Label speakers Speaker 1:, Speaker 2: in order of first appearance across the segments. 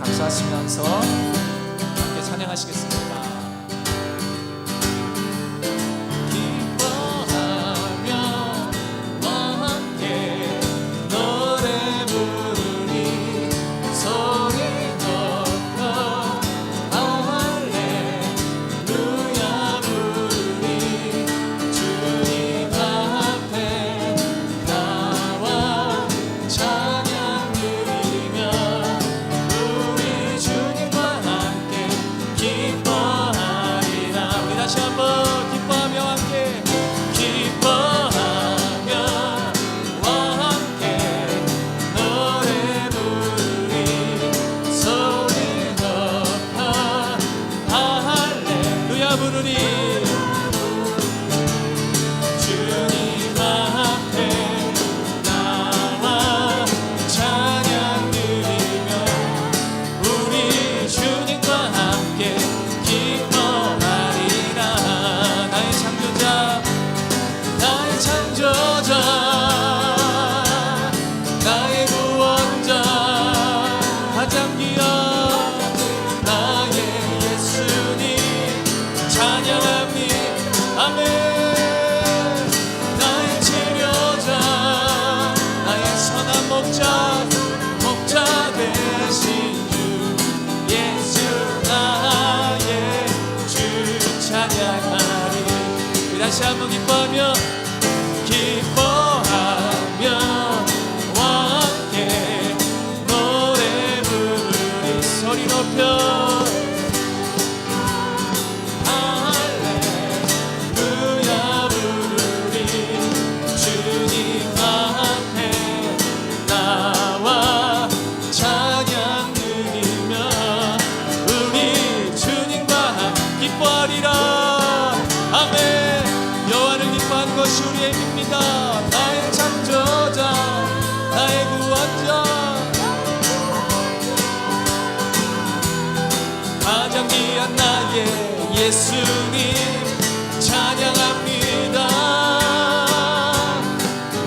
Speaker 1: 감사하시면서 함께 찬양하시겠습니다.
Speaker 2: 다시 한번 기뻐하며 와 함께 노래 부르리 소리 높여 할렐루야 부르리 주님 앞에 나와 찬양 드리며 우리 주님과 함께 기뻐하리라. 아멘. 것이 우리의 힘입니다. 나의 창조자 나의 구원자 가장 귀한 나의 예수님 찬양합니다.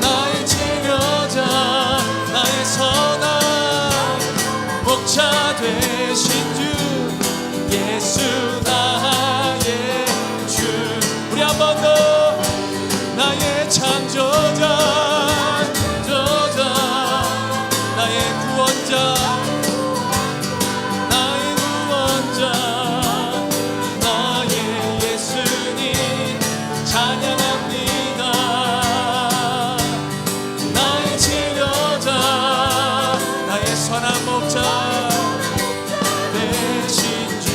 Speaker 2: 나의 치료자 나의 선한 목자 되신 주 예수 나의 주 우리 한 번 더 나의 창조자 나의 구원자 나의 예수님 찬양합니다. 나의 치료자 나의 선한 목자 되신 주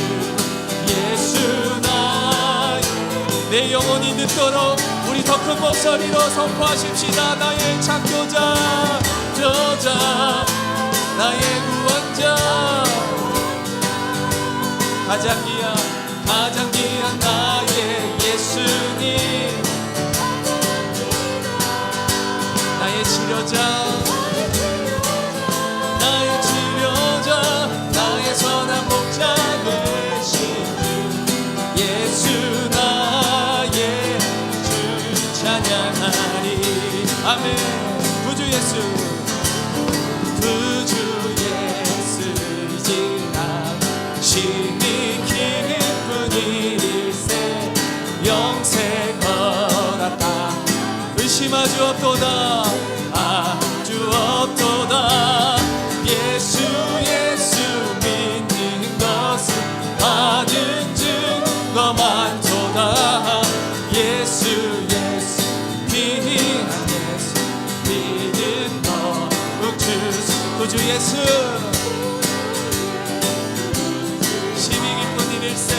Speaker 2: 예수 내 영혼이 듣도록 우리 더 큰 목소리로 선포하십시다. 나의 창조자 나의 구원자 가장 귀한 나의 예수님 나의 치료자 나의 선한 목자 되신 주 예수 나의 찬양하리. 아멘. 구주 예수 지나심이 기쁜 일일세 영생 허락다 의심하지 없도다 아주 없도다 예수 믿는 것은 받은 증거 많도다 예수 믿는 너 구주 예수 심히 기쁜 일일세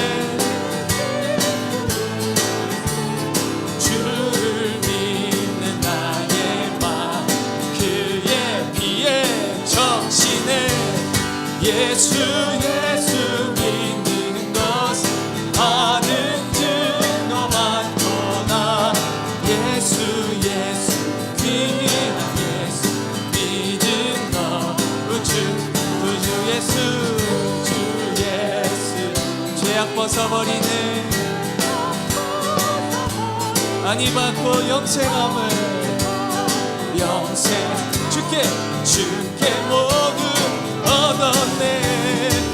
Speaker 2: 주를 믿는 나의 맘 그의 피에 적시네 예수 믿는 것은 받은 증거 많도다 예수 믿는 너 구주 예수 죄악 벗어버리네 아니 받고 영생함을 주께 모두 얻었네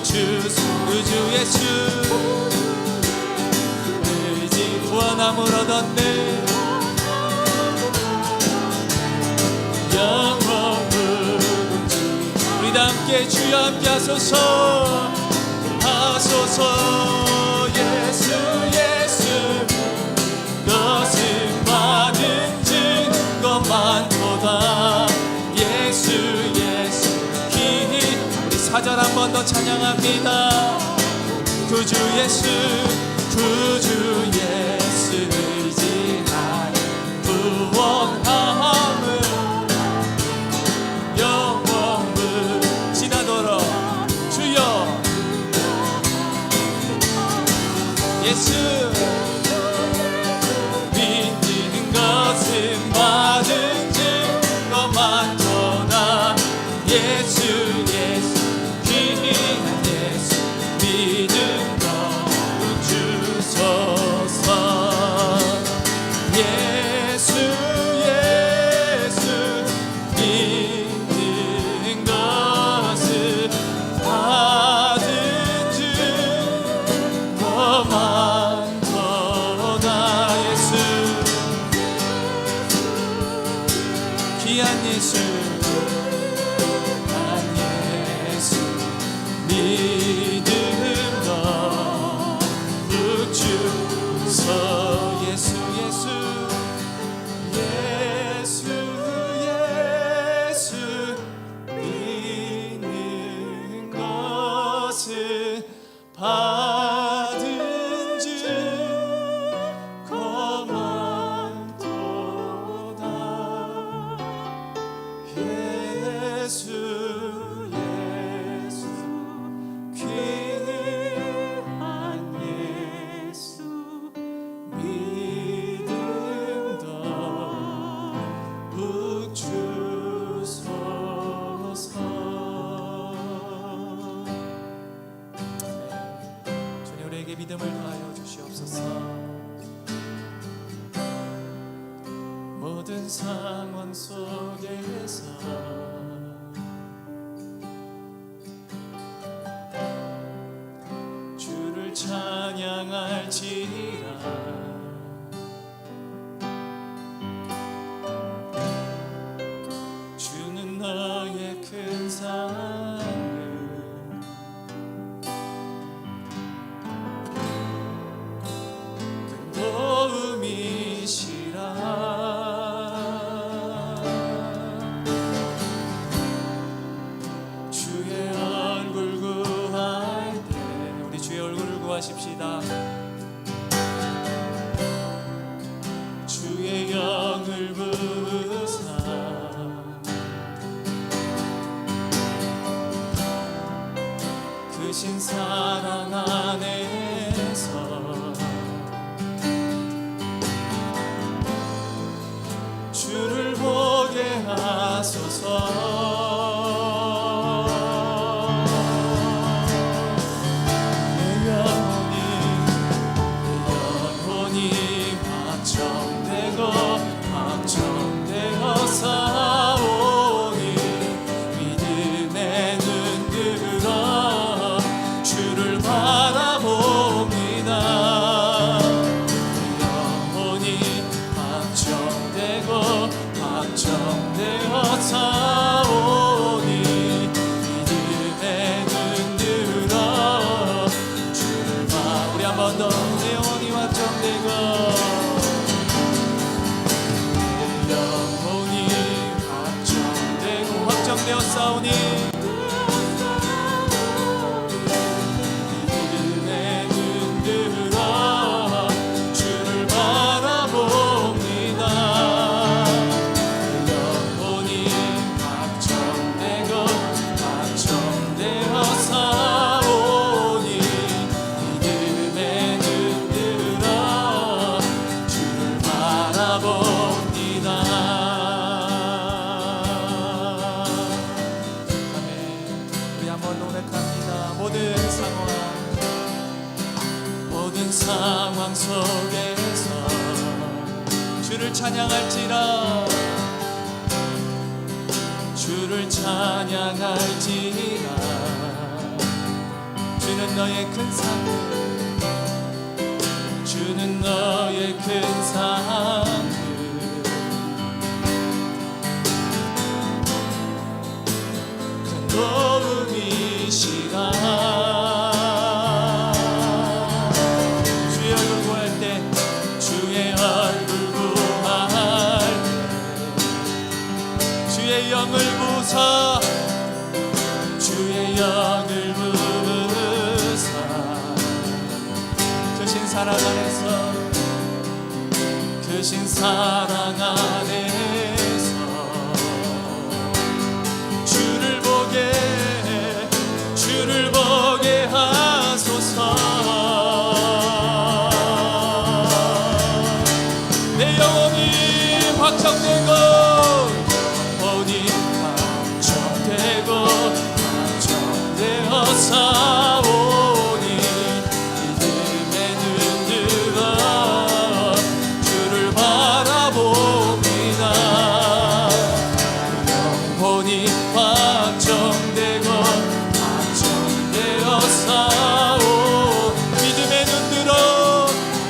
Speaker 2: 구주 예수 의지 구원함을 얻었네 영원 묵은지 우리 다 함께 주여 함께 하소서 하소서 예수 예수 것은 받은 증거 많도다 예수 예수 기니 우리 사절 한 번 더 찬양합니다 구주 예수 의지하여 구원함을 영원을 지나도록 주여 예수 믿는 것은 받은 증거 많도다 예수 예수 귀한 예수 믿는 것 주소서 예수 예수 믿는 것은 받은 증거 많도다 예수 귀한 예수 믿음 더 주소 예수 예수 예수 예수 믿는 것은 받은 증거 많도다 예수 믿음을 더하여 주시옵소서 모든 상황 속에서 주를 찬양할지라 주는 너의 큰 사랑을 주의 얼굴 구할 때 우리 주의 얼굴을 구하십시다 주의 영을 부으사 크신 사랑 안에서 주를 보게 하소서 내 영혼이 확정되어 싸우니 믿음의 눈 들어 주를 바라봅니다 영혼이 확정되어 싸우니 믿음의 눈 들어 주를 우리 한 번 더 내 영혼이 확정되고 내 영혼이 확정되어 싸우니 모든 상황 속에서 주를 찬양할지라 주를 찬양할지라
Speaker 1: 주는 너의 큰 사랑, 주는 너의 큰 사랑, 큰 도움이시라. 주의 얼굴 구할 때, 주의 얼굴 구할 때, 주의 영을 부사, 주의 영을 부사, 크신 사랑 안에서, 크신 사랑 안에서 주를 보게 하소서. 내 영혼이 확정되고, 영혼이 확정되고, 확정되어 사오니 믿음의 눈 들어 주를 바라봅니다. 영혼이 확정되고 확정되어 사오, 믿음의 눈 들어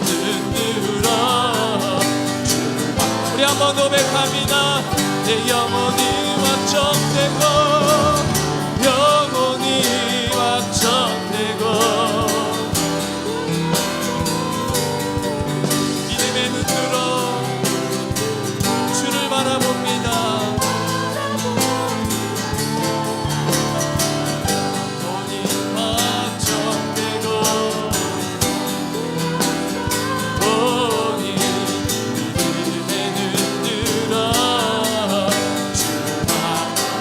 Speaker 1: 주를 우리 한번 고백합니다. 내 영혼이 확정되고, 영혼이 확정되고, 믿음의 눈 들어 주를 바라봅니다. 영혼이 확정되고, 영혼이 믿음의 눈 들어 주를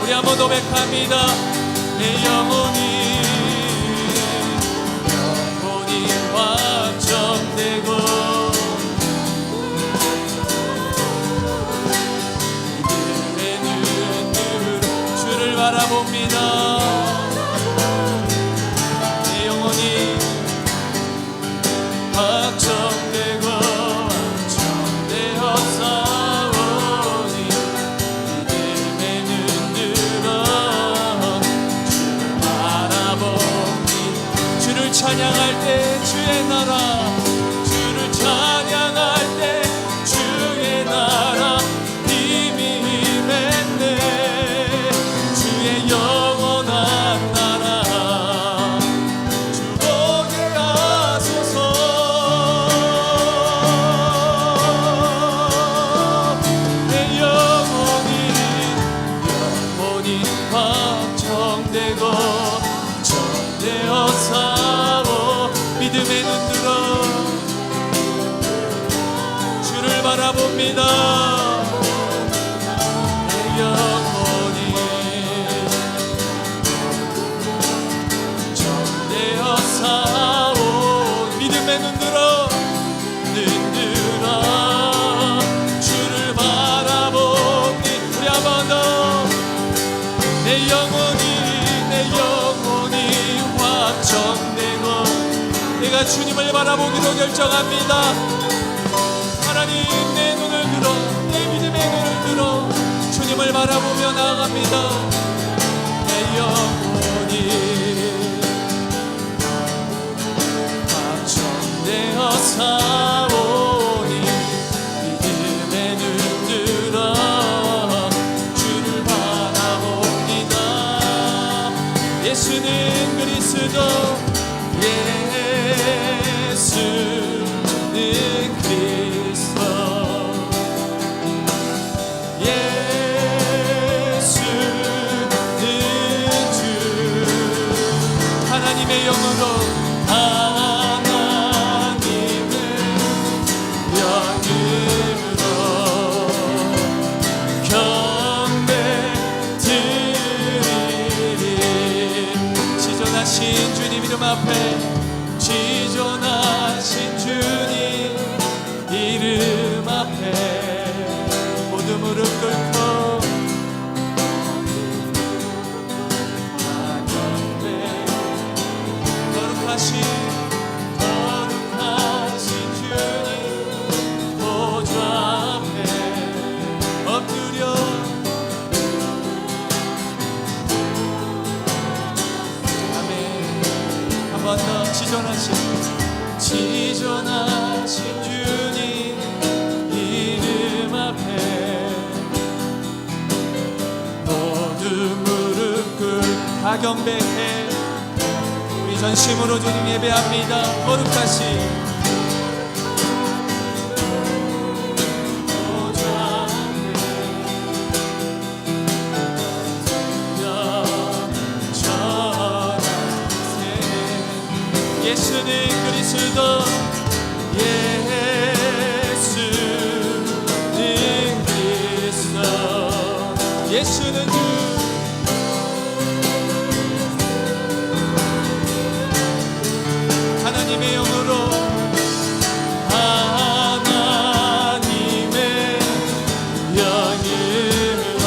Speaker 1: 우리 한번 고백합니다. 내 영혼이 확정되고, 믿음의 눈으로 주를 바라봅니다. 내 영혼이 확정되고 확정되어 사오니 믿음의 눈 들어 주를 바라보니, 주를 찬양할 때 주의 나라, 주를 찬양할 때 주의 나라 힘이 임했네. 주의 영원한 나라 주 보게 하소서. 내 영혼이 확정되고 확정되어 사오, 믿음의 눈 들어 주를 바라봅니다. 내 영혼이 확정되어 사오, 믿음의 눈 들어 주를 바라봅니. 우리 한 번 더. 내 영혼이 확정되고, 내가 주님을 바라보기로 결정합니다. 하나님, 내 눈을 들어, 내 믿음의 눈을 들어 주님을 바라보며 나아갑니다. 내 영혼이 확정되어 사오니 믿음의 눈 들어 주를 바라봅니다. 예수는 그리스도, 예수는 그리스도, 예수는 주, 하나님의 영으로, 하나님의 영으로 경배 드리리. 지존하신 주님 이름 앞에, 지존하신 주님 이름 앞에 모두 무릎 꿇고 경배, 거룩하신 주님 보좌 앞에 엎드려 아멘. 번 더 지존하신 주님 이름 앞에 모두 무릎 꿇다 경배해. 우리 전심으로 주님 예배합니다. 거룩하신 예수는 그리스도 예수는 그리스도 예수는 주 하나님의 영으로 하나님의 영으로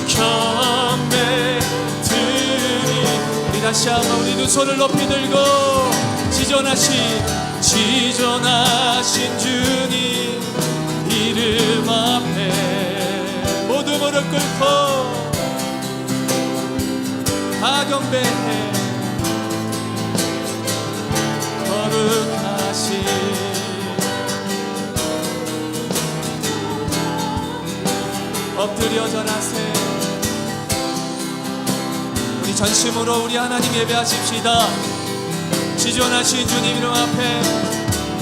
Speaker 1: 경배드리. 우리 다시 한번 우리 두 손을 높이 들고 지존하신 주님 이름 앞에 모두 무릎 꿇고 다 경배해. 거룩하신 엎드려 절하세. 우리 전심으로 우리 하나님 예배하십시다. 지존하신 주님 이름 앞에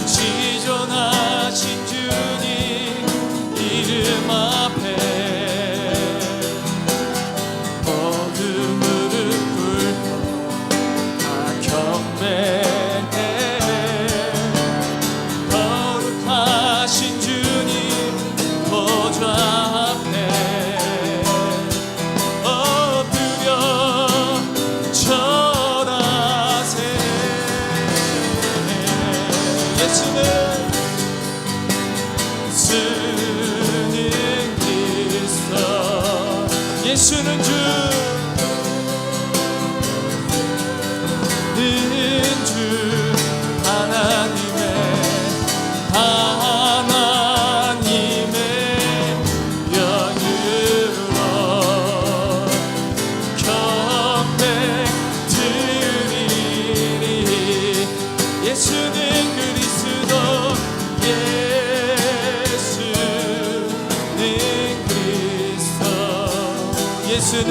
Speaker 1: 지존하신 주님 이름 앞에 모두 무릎 꿇고 다 경배해. 거룩하신 주님 보좌 앞에 엎드려 절하세. 예수는 그리스도 예수는 주 하나님의 영으로 경배드리리. 예수는 그리스도 예수는 그리스도 예수는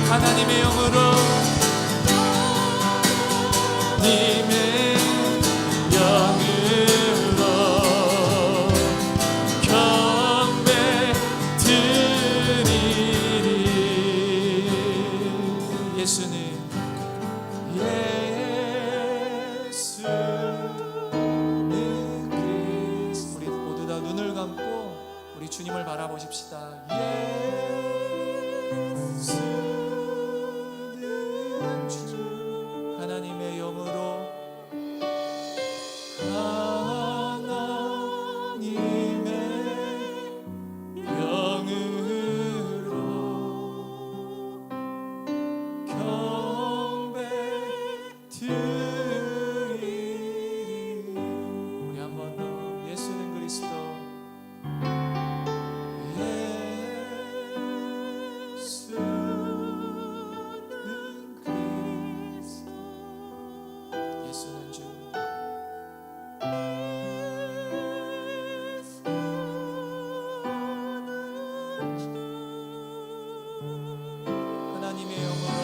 Speaker 1: 하나님의 영으로 님의 영으로 경배드리리. 예수는 그리스도. 우리 모두 다 눈을 감고 우리 주님을 바라보십시다. 하나님의 영으로 하나님의 영으로 경배드리리. 우리 한 번 더 예수는 그리스도 예수는 주 하나님의 영으로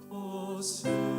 Speaker 1: 곳을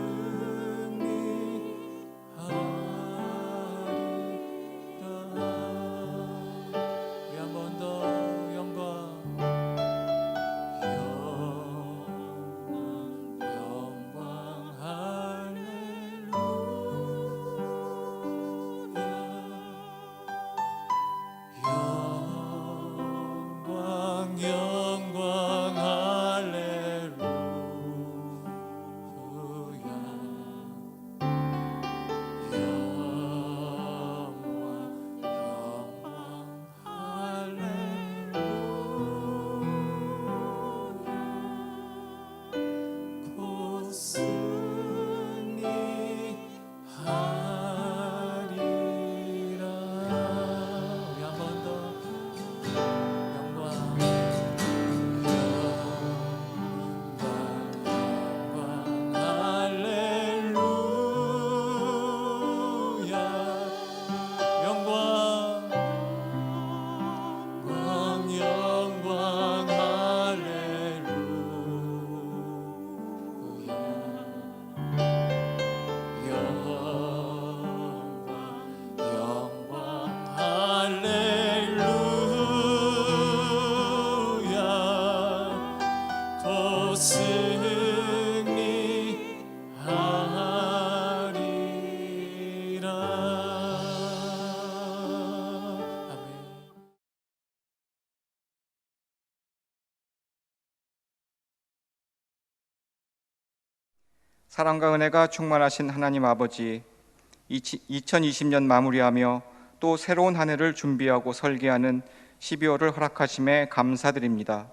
Speaker 3: 사랑과 은혜가 충만하신 하나님 아버지, 2020년 마무리하며 또 새로운 한 해를 준비하고 설계하는 12월을 허락하심에 감사드립니다.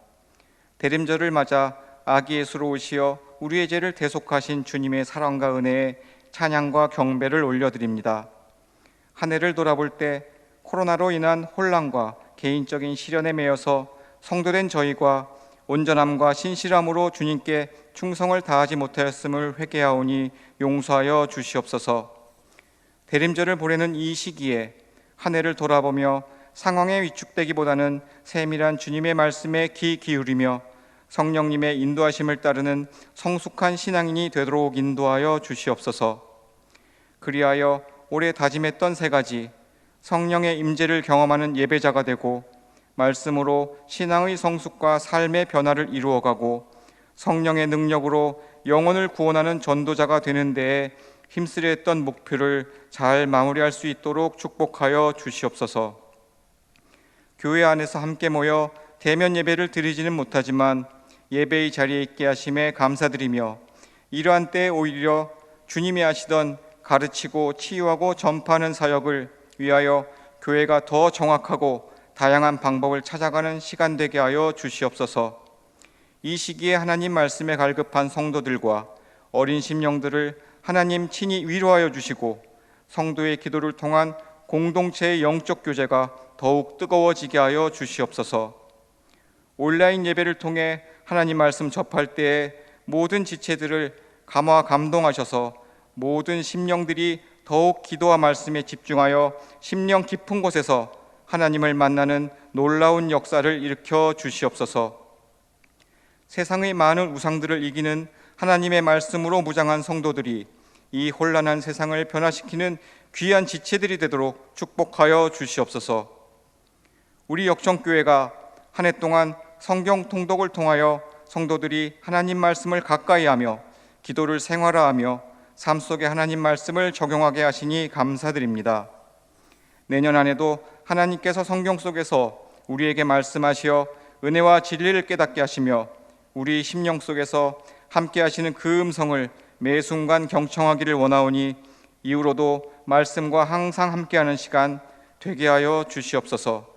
Speaker 3: 대림절을 맞아 아기 예수로 오시어 우리의 죄를 대속하신 주님의 사랑과 은혜에 찬양과 경배를 올려드립니다. 한 해를 돌아볼 때 코로나로 인한 혼란과 개인적인 시련에 매여서 성도된 저희가 온전함과 신실함으로 주님께 충성을 다하지 못하였음을 회개하오니 용서하여 주시옵소서. 대림절을 보내는 이 시기에 한 해를 돌아보며 상황에 위축되기보다는 세밀한 주님의 말씀에 귀 기울이며 성령님의 인도하심을 따르는 성숙한 신앙인이 되도록 인도하여 주시옵소서. 그리하여 올해 다짐했던 세 가지, 성령의 임재를 경험하는 예배자가 되고 말씀으로 신앙의 성숙과 삶의 변화를 이루어가고 성령의 능력으로 영혼을 구원하는 전도자가 되는 데에 힘쓰려 했던 목표를 잘 마무리할 수 있도록 축복하여 주시옵소서. 교회 안에서 함께 모여 대면 예배를 드리지는 못하지만 예배의 자리에 있게 하심에 감사드리며 이러한 때에 오히려 주님이 하시던 가르치고 치유하고 전파하는 사역을 위하여 교회가 더 정확하고 다양한 방법을 찾아가는 시간 되게 하여 주시옵소서. 이 시기에 하나님 말씀에 갈급한 성도들과 어린 심령들을 하나님 친히 위로하여 주시고 성도의 기도를 통한 공동체의 영적 교제가 더욱 뜨거워지게 하여 주시옵소서. 온라인 예배를 통해 하나님 말씀 접할 때에 모든 지체들을 감화 감동하셔서 모든 심령들이 더욱 기도와 말씀에 집중하여 심령 깊은 곳에서 하나님을 만나는 놀라운 역사를 일으켜 주시옵소서. 세상의 많은 우상들을 이기는 하나님의 말씀으로 무장한 성도들이 이 혼란한 세상을 변화시키는 귀한 지체들이 되도록 축복하여 주시옵소서. 우리 역정교회가 한 해 동안 성경 통독을 통하여 성도들이 하나님 말씀을 가까이 하며 기도를 생활화하며 삶 속에 하나님 말씀을 적용하게 하시니 감사드립니다. 내년 한 해도 하나님께서 성경 속에서 우리에게 말씀하시어 은혜와 진리를 깨닫게 하시며 우리 심령 속에서 함께 하시는 그 음성을 매 순간 경청하기를 원하오니 이후로도 말씀과 항상 함께하는 시간 되게 하여 주시옵소서.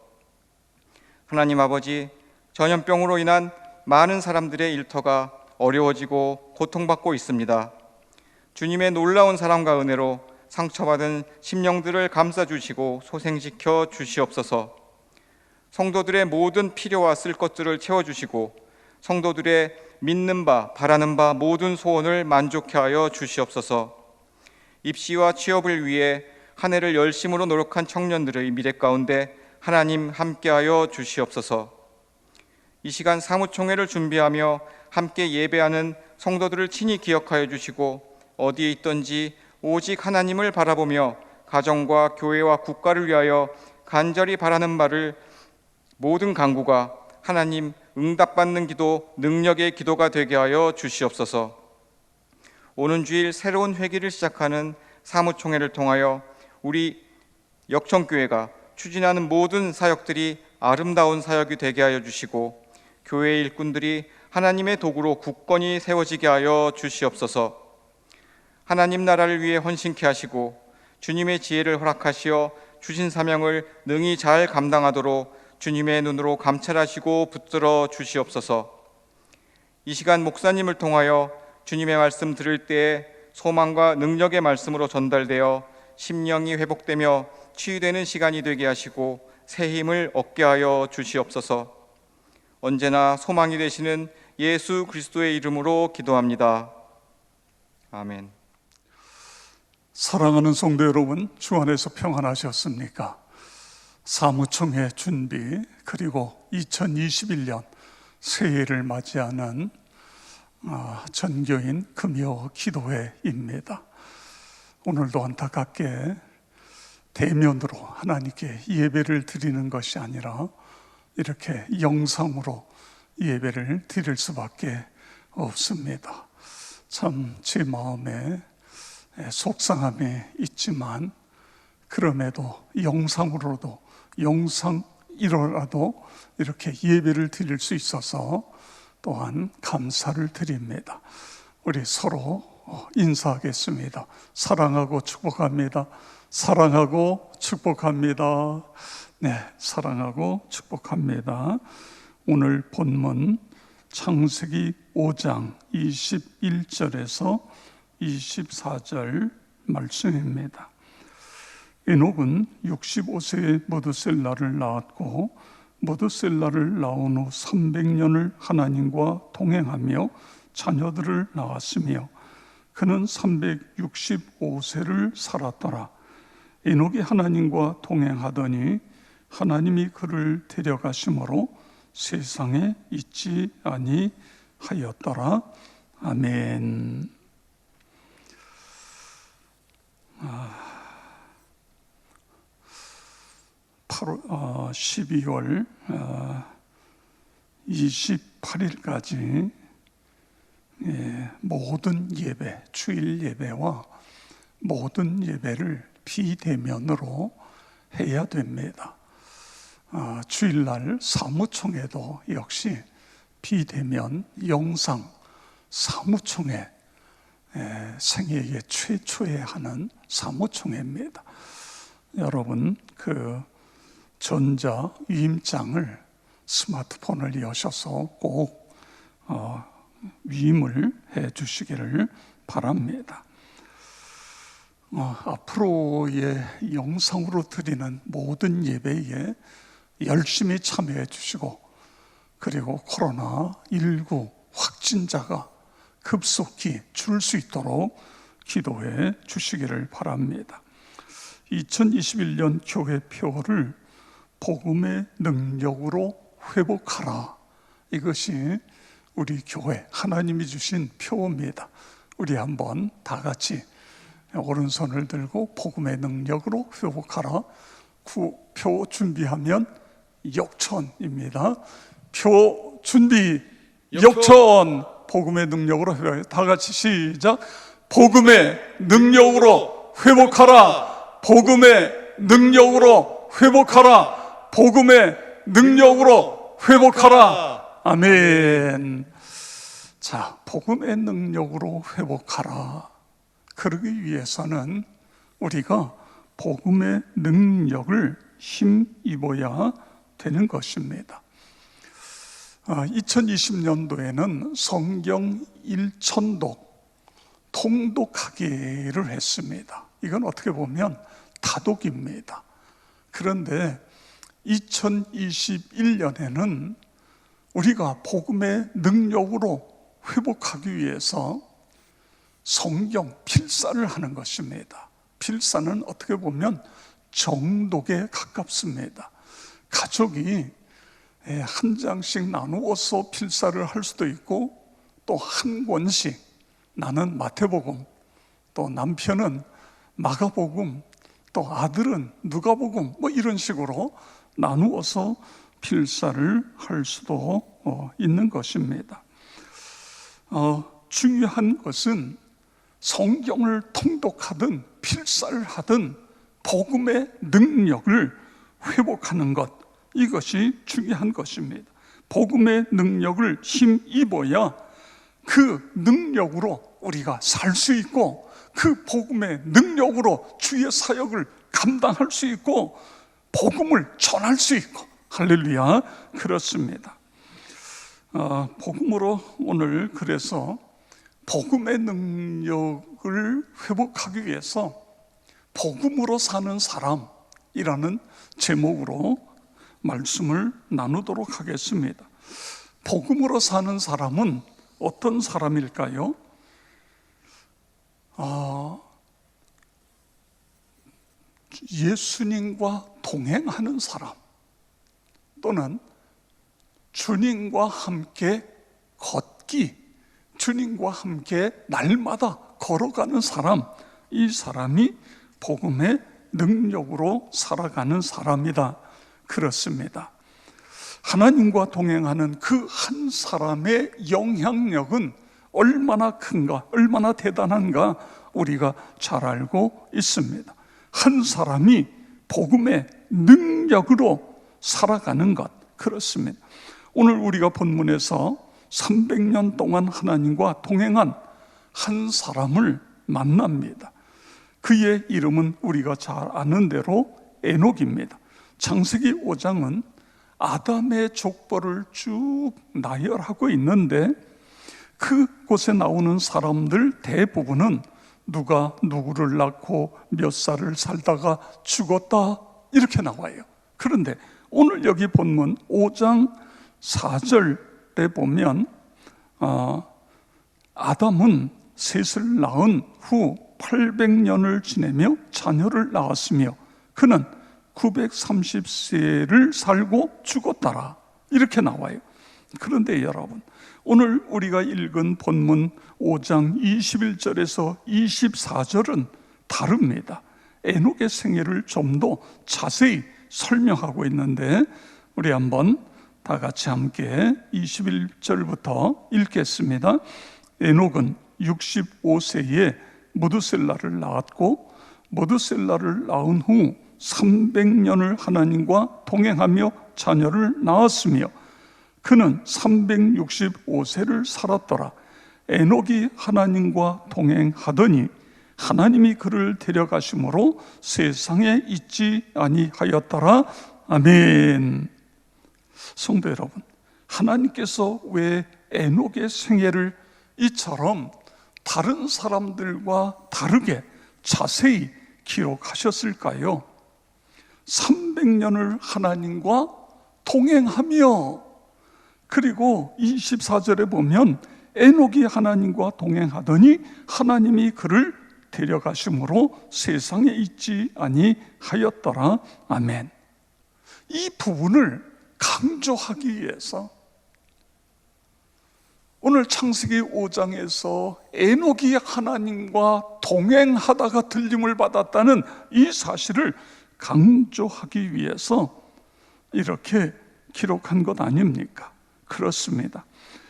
Speaker 3: 하나님 아버지, 전염병으로 인한 많은 사람들의 일터가 어려워지고 고통받고 있습니다. 주님의 놀라운 사랑과 은혜로 상처받은 심령들을 감싸주시고 소생시켜 주시옵소서. 성도들의 모든 필요와 쓸 것들을 채워주시고 성도들의 믿는 바, 바라는 바 모든 소원을 만족케 하여 주시옵소서. 입시와 취업을 위해 한 해를 열심으로 노력한 청년들의 미래 가운데 하나님 함께하여 주시옵소서. 이 시간 사무총회를 준비하며 함께 예배하는 성도들을 친히 기억하여 주시고 어디에 있든지 오직 하나님을 바라보며 가정과 교회와 국가를 위하여 간절히 바라는 바를 모든 간구가 하나님 응답받는 기도, 능력의 기도가 되게 하여 주시옵소서. 오는 주일 새로운 회기를 시작하는 사무총회를 통하여 우리 역청교회가 추진하는 모든 사역들이 아름다운 사역이 되게 하여 주시고 교회의 일꾼들이 하나님의 도구로 굳건히 세워지게 하여 주시옵소서. 하나님 나라를 위해 헌신케 하시고 주님의 지혜를 허락하시어 주신 사명을 능히 잘 감당하도록 주님의 눈으로 감찰하시고 붙들어 주시옵소서. 이 시간 목사님을 통하여 주님의 말씀 들을 때에 소망과 능력의 말씀으로 전달되어 심령이 회복되며 치유되는 시간이 되게 하시고 새 힘을 얻게 하여 주시옵소서. 언제나 소망이 되시는 예수 그리스도의 이름으로 기도합니다. 아멘.
Speaker 2: 사랑하는 성도 여러분, 주 안에서 평안하셨습니까? 사무총회 준비 그리고 2021년 새해를 맞이하는 전교인 금요 기도회입니다. 오늘도 안타깝게 대면으로 하나님께 예배를 드리는 것이 아니라 이렇게 영상으로 예배를 드릴 수밖에 없습니다. 참 제 마음에 속상함이 있지만 그럼에도 영상으로라도 이렇게 예배를 드릴 수 있어서 또한 감사를 드립니다. 우리 서로 인사하겠습니다. 사랑하고 축복합니다. 사랑하고 축복합니다. 네, 사랑하고 축복합니다. 오늘 본문 창세기 5장 21절에서 24절 말씀입니다. 에녹은 65세에 무드셀라를 낳았고 무드셀라를 낳은 후 300년을 하나님과 동행하며 자녀들을 낳았으며 그는 365세를 살았더라. 에녹이 하나님과 동행하더니 하나님이 그를 데려가심으로 세상에 있지 아니하였더라. 아멘. 12월 28일까지 모든 예배, 주일 예배와 모든 예배를 비대면으로 해야 됩니다. 주일날 사무총회도 역시 비대면 영상 사무총회, 생애에 최초에 하는 사무총회입니다. 여러분 그 전자 위임장을 스마트폰을 여셔서 꼭 위임을 해 주시기를 바랍니다. 앞으로의 영상으로 드리는 모든 예배에 열심히 참여해 주시고, 그리고 코로나19 확진자가 급속히 줄 수 있도록 기도해 주시기를 바랍니다. 2021년 교회 표를 복음의 능력으로 회복하라. 이것이 우리 교회 하나님이 주신 표입니다. 우리 한번 다 같이 오른손을 들고 복음의 능력으로 회복하라. 표 준비하면 역천입니다. 표 준비 역천. 복음의 능력으로 회복하라. 다 같이 시작. 복음의 능력으로 회복하라. 복음의 능력으로 회복하라. 복음의 능력으로 회복하라. 아멘. 자, 복음의 능력으로 회복하라. 그러기 위해서는 우리가 복음의 능력을 힘입어야 되는 것입니다. 2020년도에는 성경 1천독 통독하기를 했습니다. 이건 어떻게 보면 다독입니다. 그런데 2021년에는 우리가 복음의 능력으로 회복하기 위해서 성경 필사를 하는 것입니다. 필사는 어떻게 보면 정독에 가깝습니다. 가족이 한 장씩 나누어서 필사를 할 수도 있고, 또 한 권씩, 나는 마태복음, 또 남편은 마가복음, 또 아들은 누가복음, 뭐 이런 식으로 나누어서 필사를 할 수도 있는 것입니다. 중요한 것은 성경을 통독하든 필사를 하든 복음의 능력을 회복하는 것, 이것이 중요한 것입니다. 복음의 능력을 힘입어야 그 능력으로 우리가 살 수 있고, 그 복음의 능력으로 주의 사역을 감당할 수 있고, 복음을 전할 수 있고. 할렐루야. 그렇습니다. 복음으로 오늘 그래서 복음의 능력을 회복하기 위해서 복음으로 사는 사람이라는 제목으로 말씀을 나누도록 하겠습니다. 복음으로 사는 사람은 어떤 사람일까요? 예수님과 동행하는 사람, 또는 주님과 함께 걷기, 주님과 함께 날마다 걸어가는 사람, 이 사람이 복음의 능력으로 살아가는 사람이다. 그렇습니다. 하나님과 동행하는 그 한 사람의 영향력은 얼마나 큰가, 얼마나 대단한가 우리가 잘 알고 있습니다. 한 사람이 복음의 능력으로 살아가는 것, 그렇습니다. 오늘 우리가 본문에서 300년 동안 하나님과 동행한 한 사람을 만납니다. 그의 이름은 우리가 잘 아는 대로 에녹입니다. 창세기 5장은 아담의 족보를 쭉 나열하고 있는데 그곳에 나오는 사람들 대부분은 누가 누구를 낳고 몇 살을 살다가 죽었다 이렇게 나와요. 그런데 오늘 여기 본문 5장 4절에 보면 아담은 셋을 낳은 후 800년을 지내며 자녀를 낳았으며 그는 930세를 살고 죽었더라 이렇게 나와요. 그런데 여러분, 오늘 우리가 읽은 본문 5장 21절에서 24절은 다릅니다. 에녹의 생애를 좀 더 자세히 설명하고 있는데 우리 한번 다 같이 함께 21절부터 읽겠습니다. 에녹은 65세에 무드셀라를 낳았고 무드셀라를 낳은 후 300년을 하나님과 동행하며 자녀를 낳았으며 그는 365세를 살았더라. 에녹이 하나님과 동행하더니 하나님이 그를 데려가심으로 세상에 있지 아니하였더라. 아멘. 성도 여러분, 하나님께서 왜 에녹의 생애를 이처럼 다른 사람들과 다르게 자세히 기록하셨을까요? 300년을 하나님과 동행하며, 그리고 24절에 보면 에녹이 하나님과 동행하더니 하나님이 그를 데려가심으로 세상에 있지 아니하였더라. 아멘. 이 부분을 강조하기 위해서 오늘 창세기 5장에서 에녹이 하나님과 동행하다가 들림을 받았다는 이 사실을 강조하기 위해서 이렇게 기록한 것 아닙니까? 그렇습니다.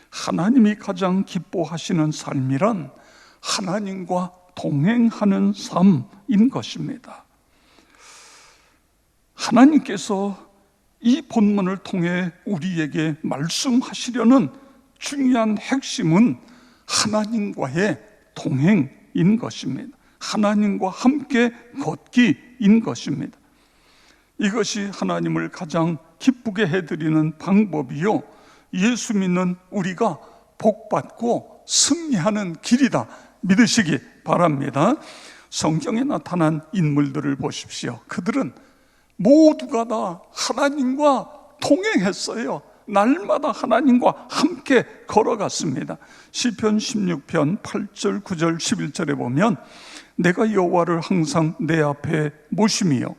Speaker 2: 하나님이 가장 기뻐하시는 삶이란 하나님과 동행하는 삶인 것입니다. 하나님께서 이 본문을 통해 우리에게 말씀하시려는 중요한 핵심은 하나님과의 동행인 것입니다. 하나님과 함께 걷기인 것입니다. 이것이 하나님을 가장 기쁘게 해드리는 방법이요, 예수 믿는 우리가 복받고 승리하는 길이다 믿으시기 바랍니다. 성경에 나타난 인물들을 보십시오. 그들은 모두가 다 하나님과 동행했어요. 날마다 하나님과 함께 걸어갔습니다. 시편 16편 8절 9절 11절에 보면 내가 여호와를 항상 내 앞에 모심이요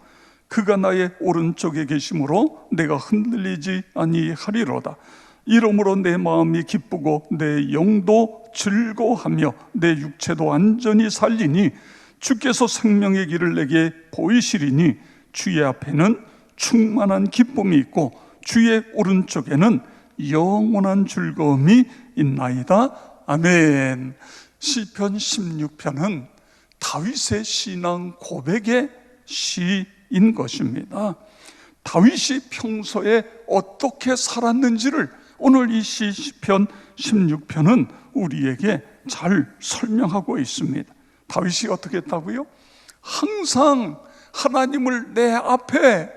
Speaker 2: 그가 나의 오른쪽에 계심으로 내가 흔들리지 아니하리로다. 이러므로 내 마음이 기쁘고 내 영도 즐거워하며 내 육체도 안전히 살리니 주께서 생명의 길을 내게 보이시리니 주의 앞에는 충만한 기쁨이 있고 주의 오른쪽에는 영원한 즐거움이 있나이다. 아멘. 시편 16편은 다윗의 신앙 고백의 시인 것입니다. 다윗이 평소에 어떻게 살았는지를 오늘 이 시편 16편은 우리에게 잘 설명하고 있습니다. 다윗이 어떻게 했다고요? 항상 하나님을 내 앞에,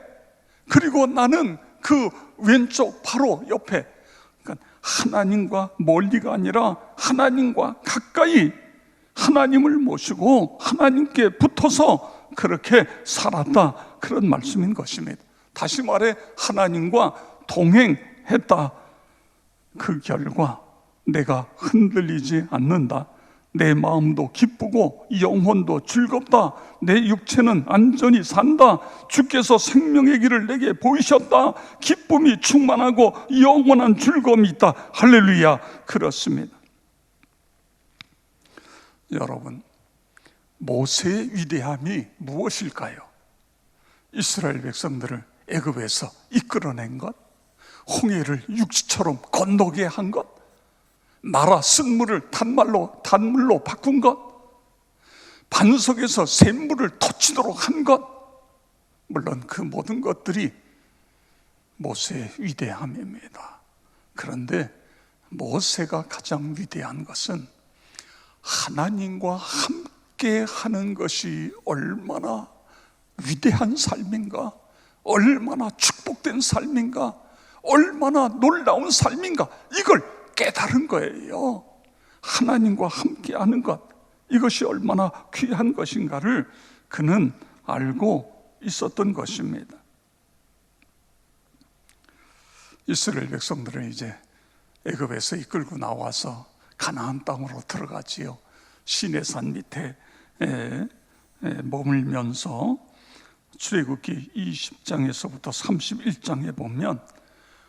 Speaker 2: 그리고 나는 그 왼쪽 바로 옆에, 그러니까 하나님과 멀리가 아니라 하나님과 가까이 하나님을 모시고 하나님께 붙어서 그렇게 살았다, 그런 말씀인 것입니다. 다시 말해 하나님과 동행했다. 그 결과 내가 흔들리지 않는다. 내 마음도 기쁘고 영혼도 즐겁다. 내 육체는 안전히 산다. 주께서 생명의 길을 내게 보이셨다. 기쁨이 충만하고 영원한 즐거움이 있다. 할렐루야. 그렇습니다. 여러분, 모세의 위대함이 무엇일까요? 이스라엘 백성들을 애굽에서 이끌어낸 것, 홍해를 육지처럼 건너게 한 것, 나라 쓴물을 단물로 바꾼 것, 반석에서 샘물을 터치도록 한 것, 물론 그 모든 것들이 모세의 위대함입니다. 그런데 모세가 가장 위대한 것은 하나님과 함께 하는 것이 얼마나 위대한 삶인가, 얼마나 축복된 삶인가, 얼마나 놀라운 삶인가, 이걸 깨달은 거예요. 하나님과 함께 하는 것, 이것이 얼마나 귀한 것인가를 그는 알고 있었던 것입니다. 이스라엘 백성들은 이제 애굽에서 이끌고 나와서 가나안 땅으로 들어가지요. 시내산 밑에 머물면서 출애굽기 20장에서부터 31장에 보면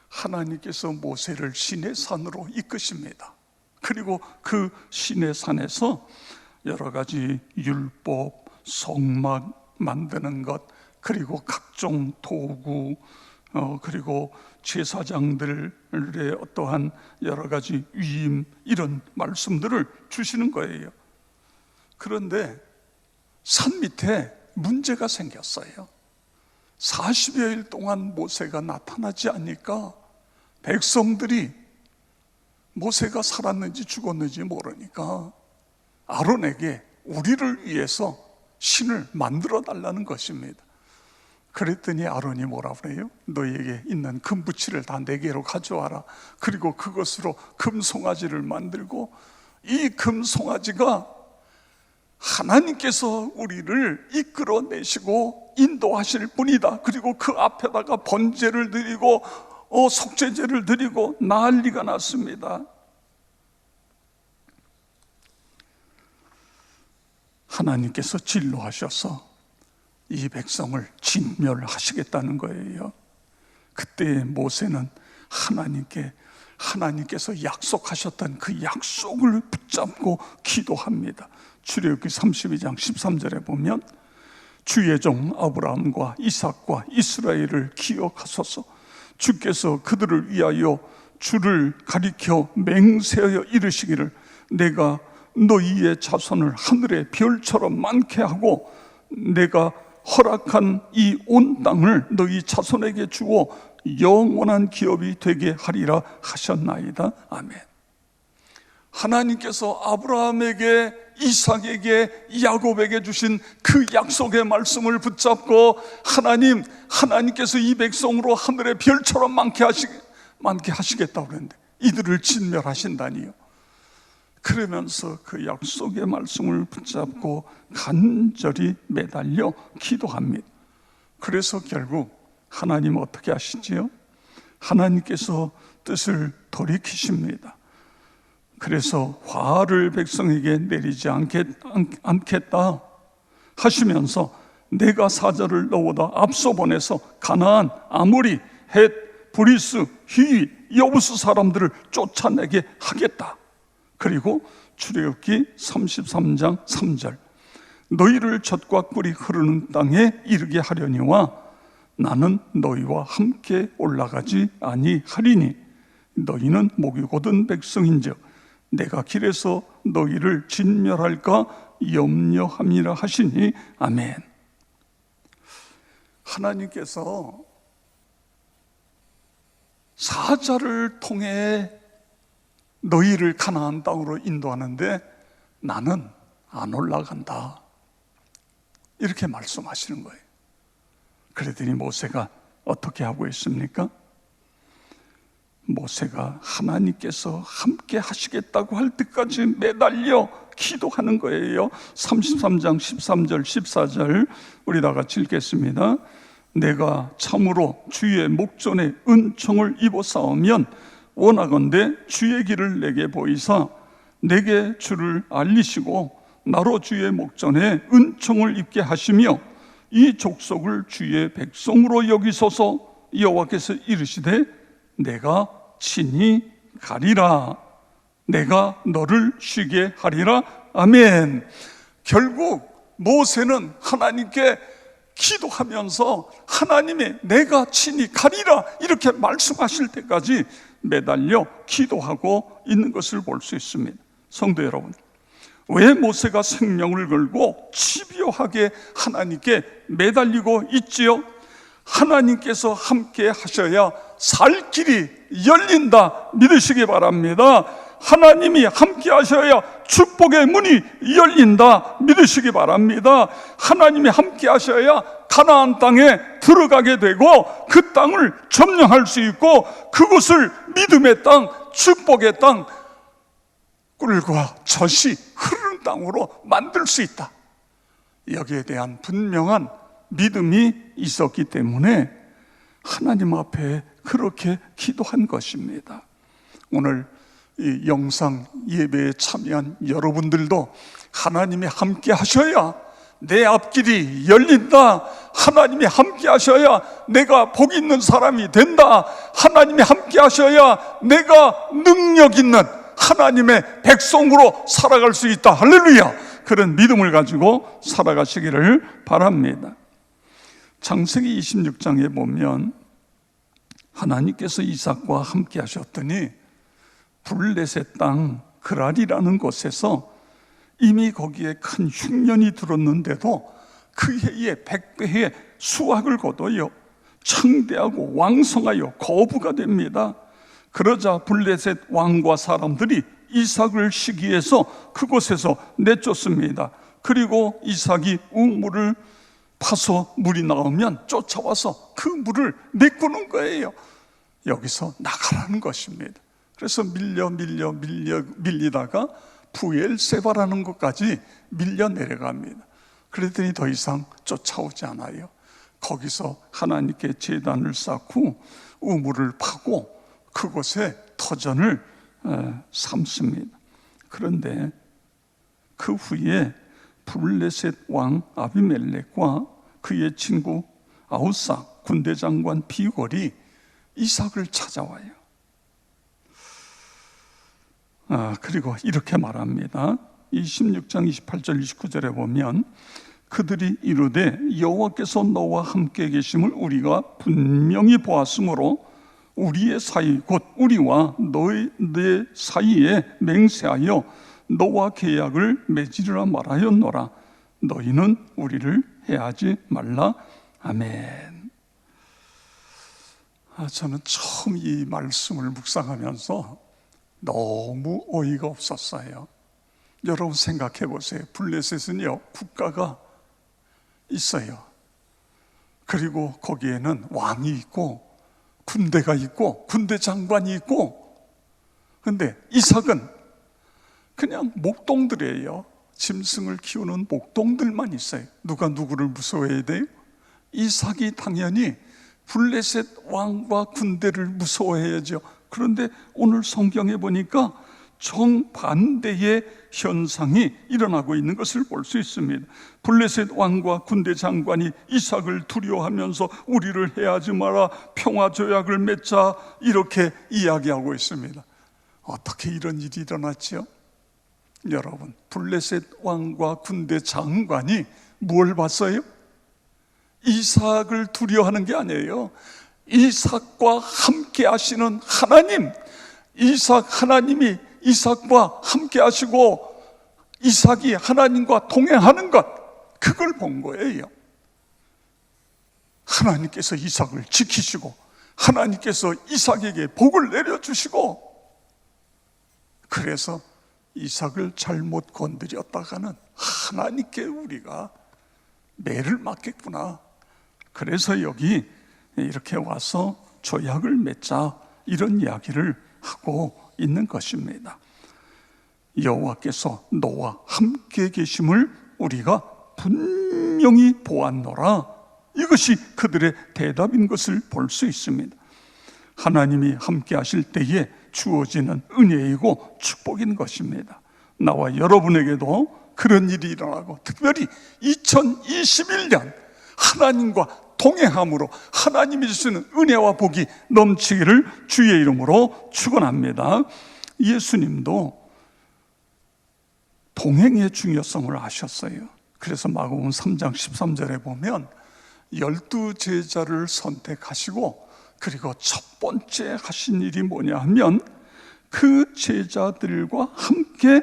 Speaker 2: 하나님께서 모세를 시내산으로 이끄십니다. 그리고 그 시내산에서 여러 가지 율법, 성막 만드는 것, 그리고 각종 도구, 그리고 제사장들의 어떠한 여러 가지 위임, 이런 말씀들을 주시는 거예요. 그런데 산 밑에 문제가 생겼어요. 40여일 동안 모세가 나타나지 않으니까 백성들이 모세가 살았는지 죽었는지 모르니까 아론에게 우리를 위해서 신을 만들어 달라는 것입니다. 그랬더니 아론이 뭐라 그래요? 너희에게 있는 금부치를 다 내게로 가져와라. 그리고 그것으로 금송아지를 만들고, 이 금송아지가 하나님께서 우리를 이끌어내시고 인도하실 분이다. 그리고 그 앞에다가 번제를 드리고 속죄제를 드리고 난리가 났습니다. 하나님께서 진노하셔서 이 백성을 진멸하시겠다는 거예요. 그때 모세는 하나님께서 약속하셨던 그 약속을 붙잡고 기도합니다. 출애굽기 32장 13절에 보면 주의 종 아브라함과 이삭과 이스라엘을 기억하소서. 주께서 그들을 위하여 주를 가리켜 맹세하여 이르시기를 내가 너희의 자손을 하늘의 별처럼 많게 하고 내가 허락한 이 온 땅을 너희 자손에게 주어 영원한 기업이 되게 하리라 하셨나이다. 아멘. 하나님께서 아브라함에게, 이삭에게, 야곱에게 주신 그 약속의 말씀을 붙잡고 하나님께서 이 백성으로 하늘의 별처럼 많게 하시겠다고 그랬는데 이들을 진멸하신다니요. 그러면서 그 약속의 말씀을 붙잡고 간절히 매달려 기도합니다. 그래서 결국 하나님은 어떻게 하시지요? 하나님께서 뜻을 돌이키십니다. 그래서 화를 백성에게 내리지 않겠다 하시면서 내가 사자를 너보다 앞서 보내서 가나안, 아모리, 헷, 브리스, 히위, 여부스 사람들을 쫓아내게 하겠다. 그리고 출애굽기 33장 3절 너희를 젖과 꿀이 흐르는 땅에 이르게 하려니와 나는 너희와 함께 올라가지 아니하리니 너희는 목이 곧은 백성인즉 내가 길에서 너희를 진멸할까 염려함이라 하시니 아멘. 하나님께서 사자를 통해 너희를 가나안 땅으로 인도하는데 나는 안 올라간다, 이렇게 말씀하시는 거예요. 그랬더니 모세가 어떻게 하고 있습니까? 모세가 하나님께서 함께 하시겠다고 할 때까지 매달려 기도하는 거예요. 33장 13절 14절 우리 다 같이 읽겠습니다. 내가 참으로 주의 목전에 은총을 입어 싸우면 원하건대 주의 길을 내게 보이사 내게 주를 알리시고 나로 주의 목전에 은총을 입게 하시며 이 족속을 주의 백성으로 여기소서. 여호와께서 이르시되 내가 친히 가리라. 내가 너를 쉬게 하리라. 아멘. 결국 모세는 하나님께 기도하면서 하나님의 내가 친히 가리라 이렇게 말씀하실 때까지 매달려 기도하고 있는 것을 볼 수 있습니다. 성도 여러분, 왜 모세가 생명을 걸고 집요하게 하나님께 매달리고 있지요? 하나님께서 함께 하셔야 살 길이 열린다 믿으시기 바랍니다. 하나님이 함께 하셔야 축복의 문이 열린다 믿으시기 바랍니다. 하나님이 함께 하셔야 가나안 땅에 들어가게 되고 그 땅을 점령할 수 있고 그곳을 믿음의 땅, 축복의 땅, 꿀과 젖이 흐르는 땅으로 만들 수 있다. 여기에 대한 분명한 믿음이 있었기 때문에 하나님 앞에 그렇게 기도한 것입니다. 오늘 이 영상 예배에 참여한 여러분들도 하나님이 함께 하셔야 내 앞길이 열린다. 하나님이 함께 하셔야 내가 복 있는 사람이 된다. 하나님이 함께 하셔야 내가 능력 있는 하나님의 백성으로 살아갈 수 있다. 할렐루야. 그런 믿음을 가지고 살아가시기를 바랍니다. 창세기 26장에 보면 하나님께서 이삭과 함께 하셨더니 블레셋 땅 그랄이라는 곳에서 이미 거기에 큰 흉년이 들었는데도 그 해에 100배의 수확을 거둬요. 창대하고 왕성하여 거부가 됩니다. 그러자 블레셋 왕과 사람들이 이삭을 시기해서 그곳에서 내쫓습니다. 그리고 이삭이 우물을 파서 물이 나오면 쫓아와서 그 물을 메꾸는 거예요. 여기서 나가라는 것입니다. 그래서 밀리다가 부엘세바라는 곳까지 밀려 내려갑니다. 그랬더니 더 이상 쫓아오지 않아요. 거기서 하나님께 제단을 쌓고 우물을 파고 그곳에 터전을 삼습니다. 그런데 그 후에 블레셋 왕 아비멜렉과 그의 친구 아우사 군대 장관 비골이 이삭을 찾아와요. 그리고 이렇게 말합니다. 26장 28절 29절에 보면 그들이 이르되 여호와께서 너와 함께 계심을 우리가 분명히 보았으므로 우리의 사이 곧 우리와 너희 사이에 맹세하여 너와 계약을 맺으리라 말하였노라. 너희는 우리를 해하지 말라. 아멘. 저는 처음 이 말씀을 묵상하면서 너무 어이가 없었어요. 여러분 생각해 보세요. 블레셋은요 국가가 있어요. 그리고 거기에는 왕이 있고 군대가 있고 군대 장관이 있고, 근데 이삭은 그냥 목동들이에요. 짐승을 키우는 목동들만 있어요. 누가 누구를 무서워해야 돼요? 이삭이 당연히 블레셋 왕과 군대를 무서워해야죠. 그런데 오늘 성경에 보니까 정반대의 현상이 일어나고 있는 것을 볼 수 있습니다. 블레셋 왕과 군대 장관이 이삭을 두려워하면서 우리를 해하지 마라, 평화조약을 맺자, 이렇게 이야기하고 있습니다. 어떻게 이런 일이 일어났죠? 여러분, 블레셋 왕과 군대 장관이 뭘 봤어요? 이삭을 두려워하는 게 아니에요. 이삭과 함께 하시는 하나님, 하나님이 이삭과 함께 하시고 이삭이 하나님과 동행하는 것, 그걸 본 거예요. 하나님께서 이삭을 지키시고 하나님께서 이삭에게 복을 내려주시고, 그래서 이삭을 잘못 건드렸다가는 하나님께 우리가 매를 맞겠구나. 그래서 여기 이렇게 와서 조약을 맺자, 이런 이야기를 하고 있는 것입니다. 여호와께서 너와 함께 계심을 우리가 분명히 보았노라. 이것이 그들의 대답인 것을 볼 수 있습니다. 하나님이 함께 하실 때에 주어지는 은혜이고 축복인 것입니다. 나와 여러분에게도 그런 일이 일어나고, 특별히 2021년 하나님과 동행함으로 하나님이 주시는 은혜와 복이 넘치기를 주의 이름으로 축원합니다. 예수님도 동행의 중요성을 아셨어요. 그래서 마가복음 3장 13절에 보면 12제자를 선택하시고, 그리고 첫 번째 하신 일이 뭐냐 하면 그 제자들과 함께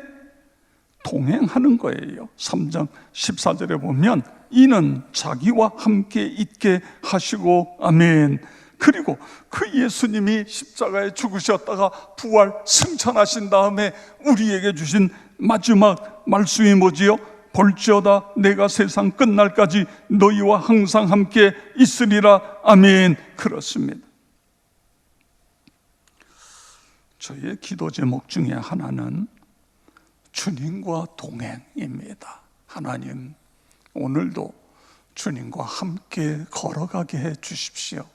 Speaker 2: 동행하는 거예요. 3장 14절에 보면 이는 자기와 함께 있게 하시고, 아멘, 그리고 그 예수님이 십자가에 죽으셨다가 부활 승천하신 다음에 우리에게 주신 마지막 말씀이 뭐지요? 볼지어다 내가 세상 끝날까지 너희와 항상 함께 있으리라. 아멘. 그렇습니다. 저의 기도 제목 중에 하나는 주님과 동행입니다. 하나님, 오늘도 주님과 함께 걸어가게 해 주십시오.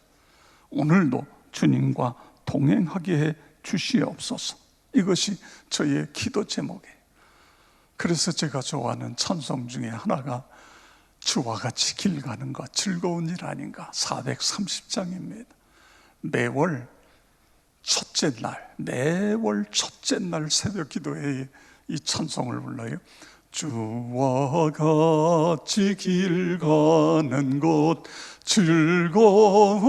Speaker 2: 오늘도 주님과 동행하게 해 주시옵소서. 이것이 저의 기도 제목이에요. 그래서 제가 좋아하는 찬송 중에 하나가 주와 같이 길 가는 것 즐거운 일 아닌가, 430장입니다. 매월 첫째 날 새벽 기도회에 이 찬송을 불러요. 주와 같이 길 가는 곳 즐거운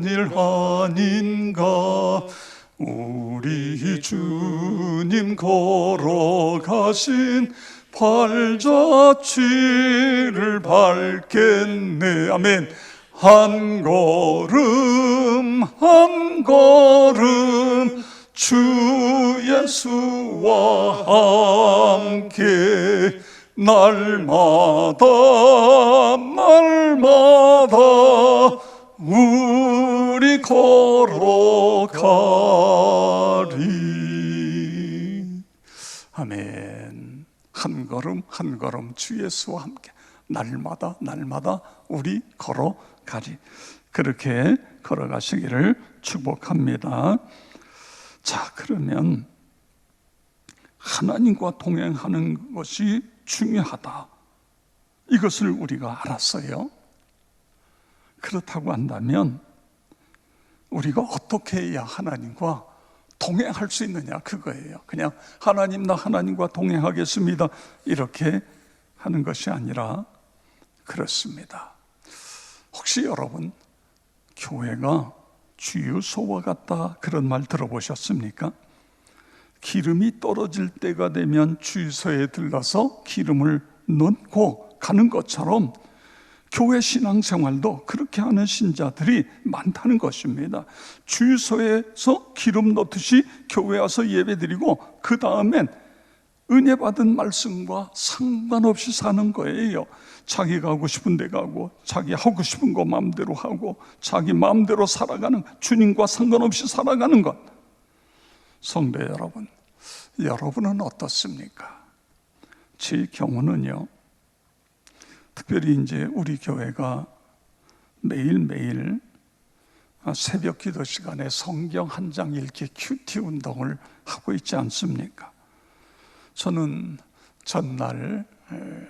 Speaker 2: 일 아닌가, 우리 주님 걸어가신 발자취를 밟겠네. 아멘. 한 걸음 한 걸음 주 예수와 함께 날마다 우리 걸어가리. 아멘. 한 걸음 한 걸음 주 예수와 함께 날마다 우리 걸어가리. 그렇게 걸어가시기를 축복합니다. 자, 그러면 하나님과 동행하는 것이 중요하다, 이것을 우리가 알았어요. 그렇다고 한다면 우리가 어떻게 해야 하나님과 동행할 수 있느냐, 그거예요. 그냥 하나님, 나 하나님과 동행하겠습니다, 이렇게 하는 것이 아니라, 그렇습니다. 혹시 여러분 교회가 주유소와 같다, 그런 말 들어보셨습니까? 기름이 떨어질 때가 되면 주유소에 들러서 기름을 넣고 가는 것처럼 교회 신앙생활도 그렇게 하는 신자들이 많다는 것입니다. 주유소에서 기름 넣듯이 교회 와서 예배드리고 그 다음엔 은혜 받은 말씀과 상관없이 사는 거예요. 자기가 하고 싶은 데 가고, 자기 하고 싶은 거 마음대로 하고, 자기 마음대로 살아가는, 주님과 상관없이 살아가는 것. 성도 여러분, 여러분은 어떻습니까? 제 경우는요, 특별히 이제 우리 교회가 매일매일 새벽 기도 시간에 성경 한 장 읽기 큐티 운동을 하고 있지 않습니까? 저는 전날,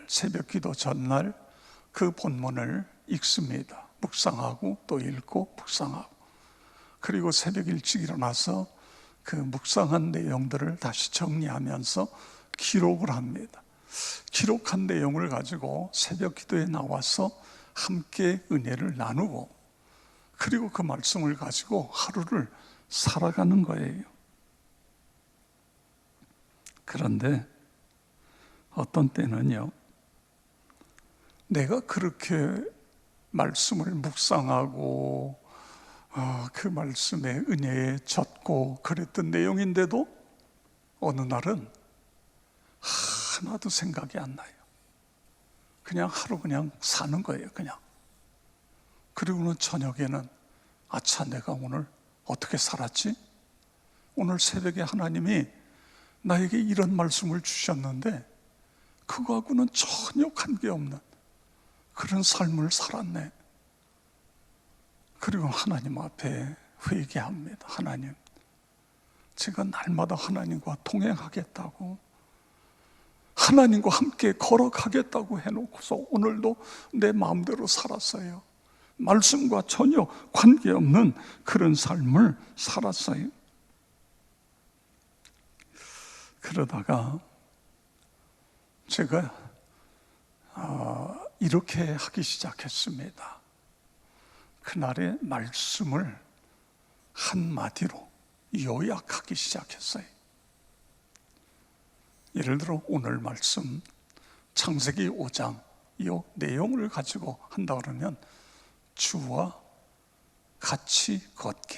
Speaker 2: 새벽 기도 전날 그 본문을 읽습니다. 묵상하고 또 읽고 묵상하고, 그리고 새벽 일찍 일어나서 그 묵상한 내용들을 다시 정리하면서 기록을 합니다. 기록한 내용을 가지고 새벽 기도에 나와서 함께 은혜를 나누고, 그리고 그 말씀을 가지고 하루를 살아가는 거예요. 그런데 어떤 때는요, 내가 그렇게 말씀을 묵상하고 그 말씀에 은혜에 젖고 그랬던 내용인데도 어느 날은 하나도 생각이 안 나요. 그냥 하루 그냥 사는 거예요, 그냥. 그리고는 저녁에는 아차, 내가 오늘 어떻게 살았지? 오늘 새벽에 하나님이 나에게 이런 말씀을 주셨는데 그거하고는 전혀 관계없는 그런 삶을 살았네. 그리고 하나님 앞에 회개합니다. 하나님, 제가 날마다 하나님과 동행하겠다고, 하나님과 함께 걸어가겠다고 해놓고서 오늘도 내 마음대로 살았어요. 말씀과 전혀 관계없는 그런 삶을 살았어요. 그러다가 제가 이렇게 하기 시작했습니다. 그날의 말씀을 한마디로 요약하기 시작했어요. 예를 들어 오늘 말씀 창세기 5장 이 내용을 가지고 한다 그러면 주와 같이 걷기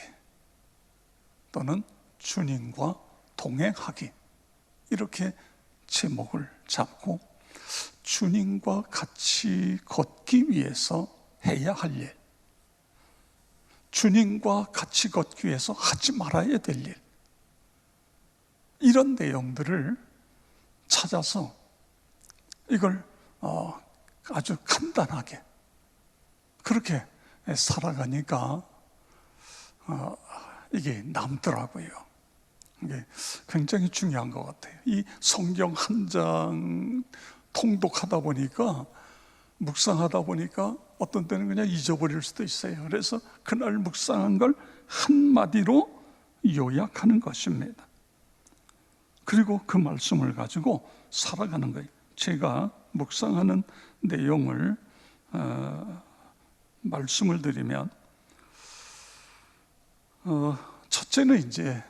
Speaker 2: 또는 주님과 동행하기, 이렇게 제목을 잡고 주님과 같이 걷기 위해서 해야 할 일, 주님과 같이 걷기 위해서 하지 말아야 될 일, 이런 내용들을 찾아서 이걸 아주 간단하게 그렇게 살아가니까 이게 남더라고요. 이게 굉장히 중요한 것 같아요. 이 성경 한 장 통독하다 보니까, 묵상하다 보니까 어떤 때는 그냥 잊어버릴 수도 있어요. 그래서 그날 묵상한 걸 한마디로 요약하는 것입니다. 그리고 그 말씀을 가지고 살아가는 거예요. 제가 묵상하는 내용을 말씀을 드리면, 첫째는 이제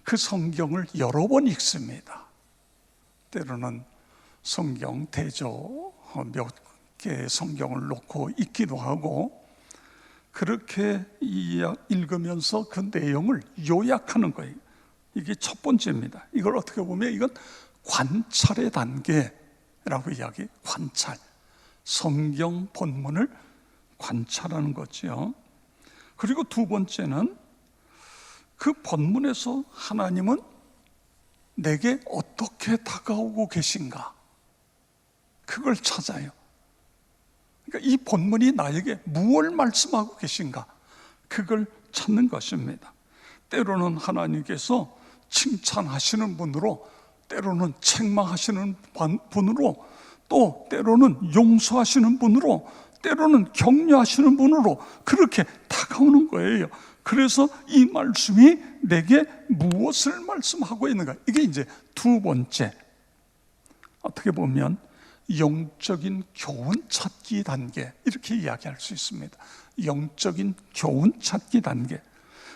Speaker 2: 그 성경을 여러 번 읽습니다. 때로는 성경 대조 몇 개의 성경을 놓고 읽기도 하고, 그렇게 읽으면서 그 내용을 요약하는 거예요. 이게 첫 번째입니다. 이걸 어떻게 보면 이건 관찰의 단계라고 이야기해요. 관찰, 성경 본문을 관찰하는 거죠. 그리고 두 번째는 그 본문에서 하나님은 내게 어떻게 다가오고 계신가, 그걸 찾아요. 그러니까 이 본문이 나에게 무엇을 말씀하고 계신가, 그걸 찾는 것입니다. 때로는 하나님께서 칭찬하시는 분으로, 때로는 책망하시는 분으로, 또 때로는 용서하시는 분으로, 때로는 격려하시는 분으로 그렇게 다가오는 거예요. 그래서 이 말씀이 내게 무엇을 말씀하고 있는가, 이게 이제 두 번째, 어떻게 보면 영적인 교훈 찾기 단계, 이렇게 이야기할 수 있습니다. 영적인 교훈 찾기 단계.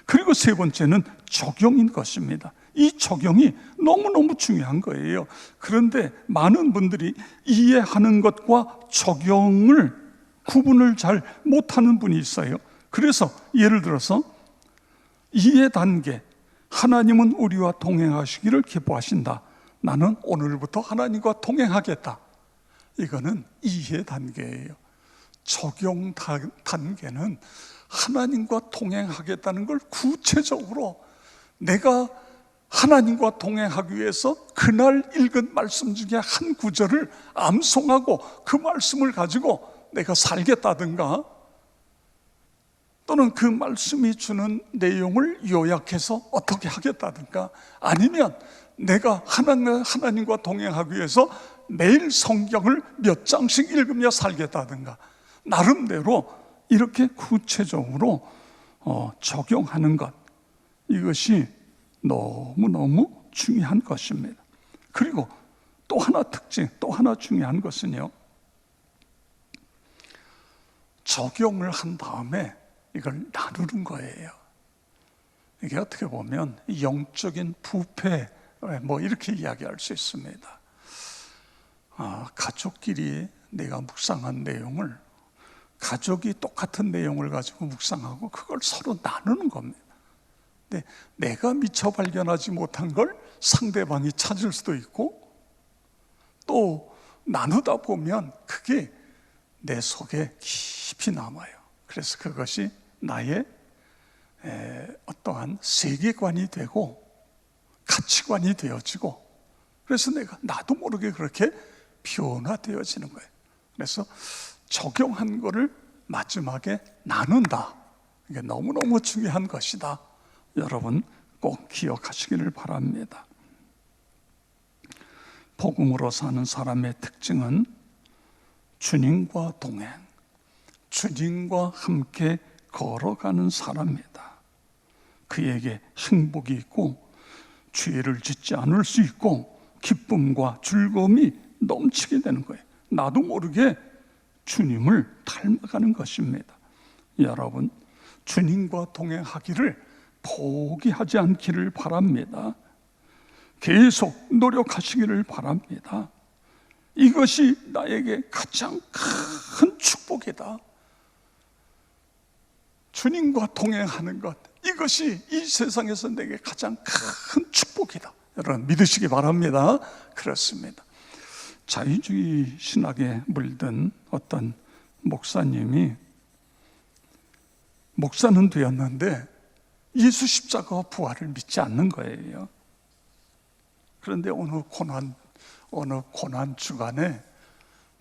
Speaker 2: 그리고 세 번째는 적용인 것입니다. 이 적용이 너무너무 중요한 거예요. 그런데 많은 분들이 이해하는 것과 적용을 구분을 잘 못하는 분이 있어요. 그래서 예를 들어서 이해 단계, 하나님은 우리와 동행하시기를 기뻐하신다. 나는 오늘부터 하나님과 동행하겠다. 이거는 이해 단계예요. 적용 단계는 하나님과 동행하겠다는 걸 구체적으로 내가 하나님과 동행하기 위해서 그날 읽은 말씀 중에 한 구절을 암송하고 그 말씀을 가지고 내가 살겠다든가, 또는 그 말씀이 주는 내용을 요약해서 어떻게 하겠다든가, 아니면 내가 하나님과 동행하기 위해서 매일 성경을 몇 장씩 읽으며 살겠다든가, 나름대로 이렇게 구체적으로 적용하는 것, 이것이 너무너무 중요한 것입니다. 그리고 또 하나 특징, 또 하나 중요한 것은요, 적용을 한 다음에 이걸 나누는 거예요. 이게 어떻게 보면 영적인 부패, 뭐 이렇게 이야기할 수 있습니다. 가족끼리 내가 묵상한 내용을, 가족이 똑같은 내용을 가지고 묵상하고 그걸 서로 나누는 겁니다. 근데 내가 미처 발견하지 못한 걸 상대방이 찾을 수도 있고, 또 나누다 보면 그게 내 속에 깊이 남아요. 그래서 그것이 나의 어떠한 세계관이 되고 가치관이 되어지고, 그래서 내가 나도 모르게 그렇게 변화되어지는 거예요. 그래서 적용한 거를 마지막에 나눈다, 이게 너무너무 중요한 것이다. 여러분 꼭 기억하시기를 바랍니다. 복음으로 사는 사람의 특징은 주님과 동행, 주님과 함께 걸어가는 사람입니다. 그에게 행복이 있고 죄를 짓지 않을 수 있고 기쁨과 즐거움이 넘치게 되는 거예요. 나도 모르게 주님을 닮아가는 것입니다. 여러분, 주님과 동행하기를 포기하지 않기를 바랍니다. 계속 노력하시기를 바랍니다. 이것이 나에게 가장 큰 축복이다. 주님과 동행하는 것, 이것이 이 세상에서 내게 가장 큰 축복이다. 여러분 믿으시기 바랍니다. 그렇습니다. 자유주의 신학에 물든 어떤 목사님이 목사는 되었는데 예수 십자가와 부활을 믿지 않는 거예요. 그런데 어느 고난 주간에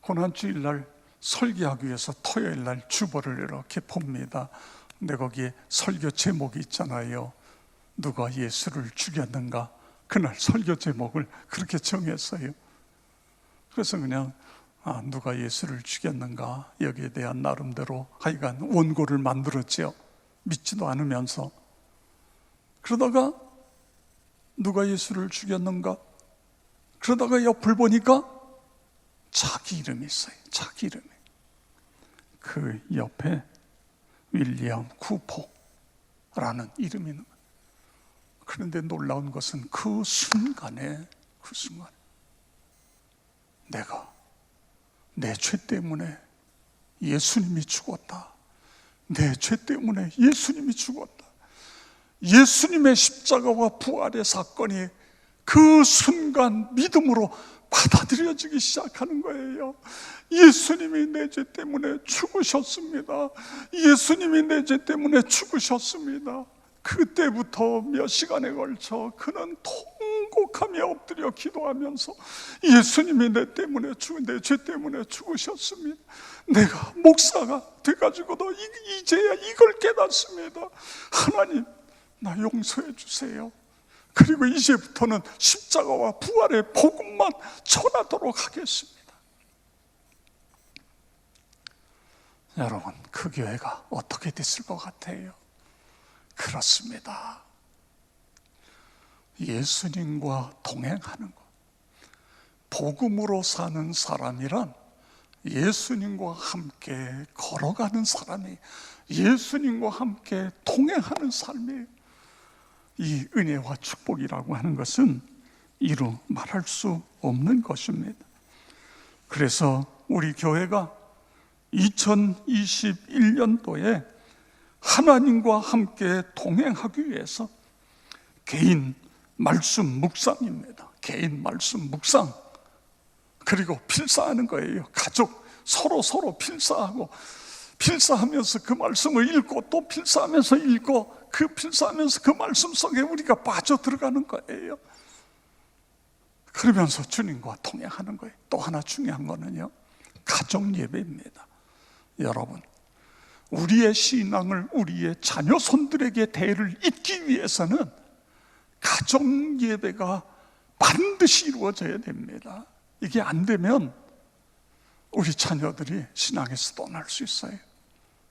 Speaker 2: 고난주일날 설교하기 위해서 토요일날 주보를 이렇게 봅니다. 근데 거기에 설교 제목이 있잖아요. 누가 예수를 죽였는가? 그날 설교 제목을 그렇게 정했어요. 그래서 그냥 누가 예수를 죽였는가? 여기에 대한 나름대로 하여간 원고를 만들었죠. 믿지도 않으면서. 그러다가 누가 예수를 죽였는가? 그러다가 옆을 보니까 자기 이름이 있어요. 자기 이름이. 그 옆에 윌리엄 쿠퍼라는 이름이 있는 거예요. 그런데 놀라운 것은 그 순간에 내가 내 죄 때문에 예수님이 죽었다. 내 죄 때문에 예수님이 죽었다. 예수님의 십자가와 부활의 사건이 그 순간 믿음으로 받아들여지기 시작하는 거예요. 예수님이 내 죄 때문에 죽으셨습니다. 예수님이 내 죄 때문에 죽으셨습니다. 그때부터 몇 시간에 걸쳐 그는 통곡하며 엎드려 기도하면서 예수님이 내 죄 때문에 죽으셨습니다. 내가 목사가 돼가지고도 이제야 이걸 깨닫습니다. 하나님, 나 용서해 주세요. 그리고 이제부터는 십자가와 부활의 복음만 전하도록 하겠습니다. 여러분, 그 교회가 어떻게 됐을 것 같아요? 그렇습니다. 예수님과 동행하는 것, 복음으로 사는 사람이란 예수님과 함께 걸어가는 사람이, 예수님과 함께 동행하는 삶이에요. 이 은혜와 축복이라고 하는 것은 이루 말할 수 없는 것입니다. 그래서 우리 교회가 2021년도에 하나님과 함께 동행하기 위해서 개인 말씀 묵상입니다. 개인 말씀 묵상. 그리고 필사하는 거예요. 가족 서로 필사하고, 필사하면서 그 말씀을 읽고 또 필사하면서 읽고, 그 필사하면서 그 말씀 속에 우리가 빠져 들어가는 거예요. 그러면서 주님과 동행하는 거예요. 또 하나 중요한 거는요, 가정 예배입니다. 여러분, 우리의 신앙을 우리의 자녀손들에게 대를 잇기 위해서는 가정 예배가 반드시 이루어져야 됩니다. 이게 안 되면 우리 자녀들이 신앙에서 떠날 수 있어요.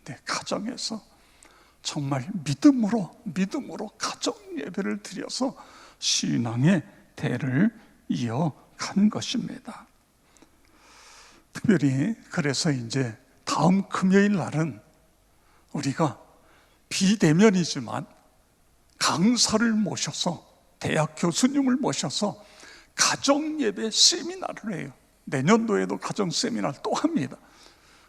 Speaker 2: 네, 가정에서 정말 믿음으로 가정 예배를 드려서 신앙의 대를 이어가는 것입니다. 특별히 그래서 이제 다음 금요일 날은 우리가 비대면이지만 강사를 모셔서, 대학 교수님을 모셔서 가정 예배 세미나를 해요. 내년도에도 가정 세미나를 또 합니다.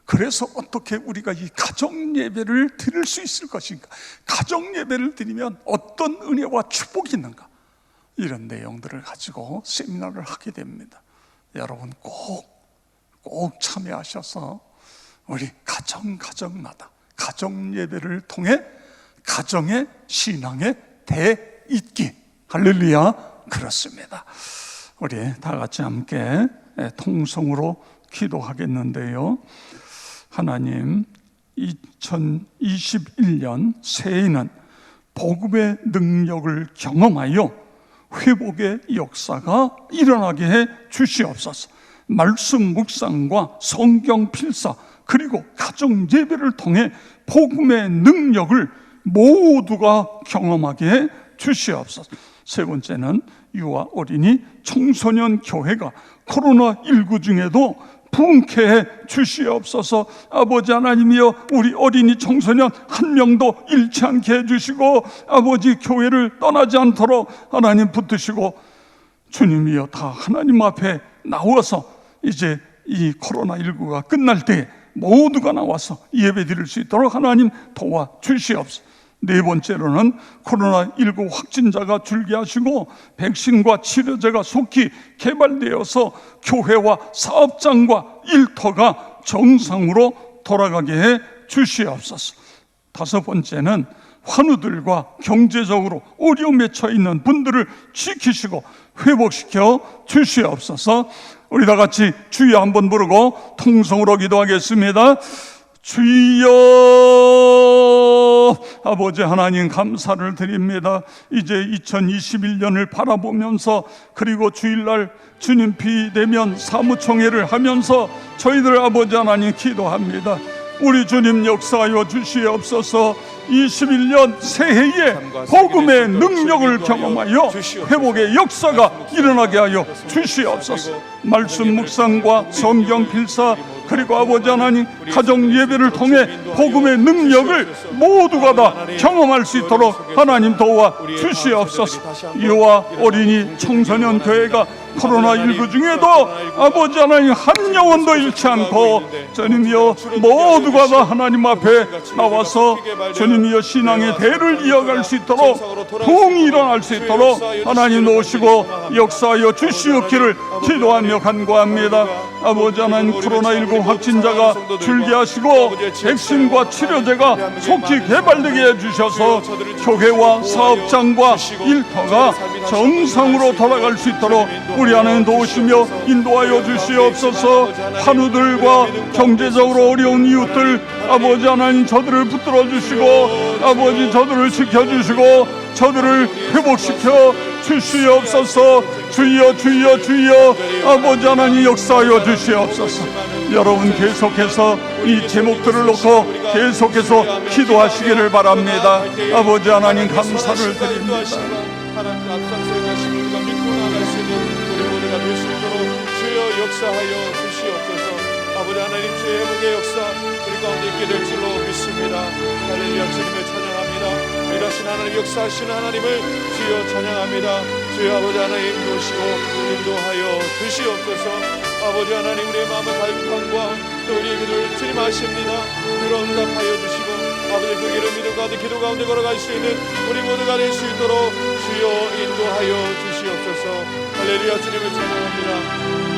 Speaker 2: 그래서 어떻게 우리가 이 가정 예배를 드릴 수 있을 것인가, 가정 예배를 드리면 어떤 은혜와 축복이 있는가, 이런 내용들을 가지고 세미나를 하게 됩니다. 여러분 꼭 참여하셔서 우리 가정마다 가정 예배를 통해 가정의 신앙의 대잇기, 할렐루야. 그렇습니다. 우리 다 같이 함께 통성으로 기도하겠는데요. 하나님, 2021년 새해에는 복음의 능력을 경험하여 회복의 역사가 일어나게 해 주시옵소서. 말씀 묵상과 성경 필사, 그리고 가정 예배를 통해 복음의 능력을 모두가 경험하게 해 주시옵소서. 세 번째는 유아 어린이 청소년 교회가 코로나19 중에도 부흥케 해 주시옵소서. 아버지 하나님이여, 우리 어린이 청소년 한 명도 잃지 않게 해주시고, 아버지 교회를 떠나지 않도록 하나님 붙드시고, 주님이여 다 하나님 앞에 나와서 이제 이 코로나19가 끝날 때 모두가 나와서 예배 드릴 수 있도록 하나님 도와주시옵소서. 네 번째로는 코로나19 확진자가 줄게 하시고 백신과 치료제가 속히 개발되어서 교회와 사업장과 일터가 정상으로 돌아가게 해 주시옵소서. 다섯 번째는 환우들과 경제적으로 어려움에 처해 있는 분들을 지키시고 회복시켜 주시옵소서. 우리 다 같이 주여 한번 부르고 통성으로 기도하겠습니다. 주여, 아버지 하나님 감사를 드립니다. 이제 2021년을 바라보면서, 그리고 주일날 주님 비대면 사무총회를 하면서 저희들 아버지 하나님 기도합니다. 우리 주님 역사하여 주시옵소서. 21년 새해에 복음의 능력을 경험하여 회복의 역사가 일어나게 하여 주시옵소서. 말씀 묵상과 성경 필사, 그리고 아버지 하나님 가정 예배를 통해 복음의 능력을 모두가 다 경험할 수 있도록 하나님 도와 주시옵소서. 이와 어린이 청소년 교회가 코로나19 중에도 아버지 하나님 한 영혼도 잃지 않고 주님이여 모두가 다 하나님 앞에 나와서 주님이여 신앙의 대를 이어갈 수 있도록, 부흥이 일어날 수 있도록 하나님 놓으시고 역사하여 주시옵기를 기도하며 간구합니다. 아버지 하나님 코로나19 확진자가 줄게 하시고 백신과 치료제가 속히 개발되게 해주셔서 교회와 사업장과 일터가 정상으로 돌아갈 수 있도록 우리 안에 도우시며 인도하여 주시옵소서. 환우들과 경제적으로 어려운 이웃들 아버지 하나님 저들을 붙들어 주시고 아버지 저들을 지켜주시고 저들을 회복시켜 주시옵소서. 주여 주여 주여 아버지 하나님 역사하여 주시옵소서. 여러분 계속해서 이 제목들을 놓고 계속해서 기도하시기를 바랍니다. 아버지 하나님 감사를 드립니다.
Speaker 4: 하나님 앞장서 가시고 우리가 믿고 나갈 수 있는 우리 모두가 될 수 있도록 주여 역사하여 주시옵소서. 아버지 하나님 주의 회복의 역사 우리 가운데 있게 될 줄로 믿습니다. 할렐루야. 주님을 찬양합니다. 이러신 하나님 역사하시는 하나님을 주여 찬양합니다. 주여 아버지 하나님 도우시고 인도하여 주시옵소서. 아버지 하나님 우리의 마음의 갈급함과 또 우리의 기도를 주님 아십니다. 응답하여 주시고 아버지 그 길을 믿음 가운데 기도 가운데 걸어갈 수 있는 우리 모두가 될 수 있도록 주여 인도하여 주시옵소서. 할렐루야. 주님을 찬양합니다.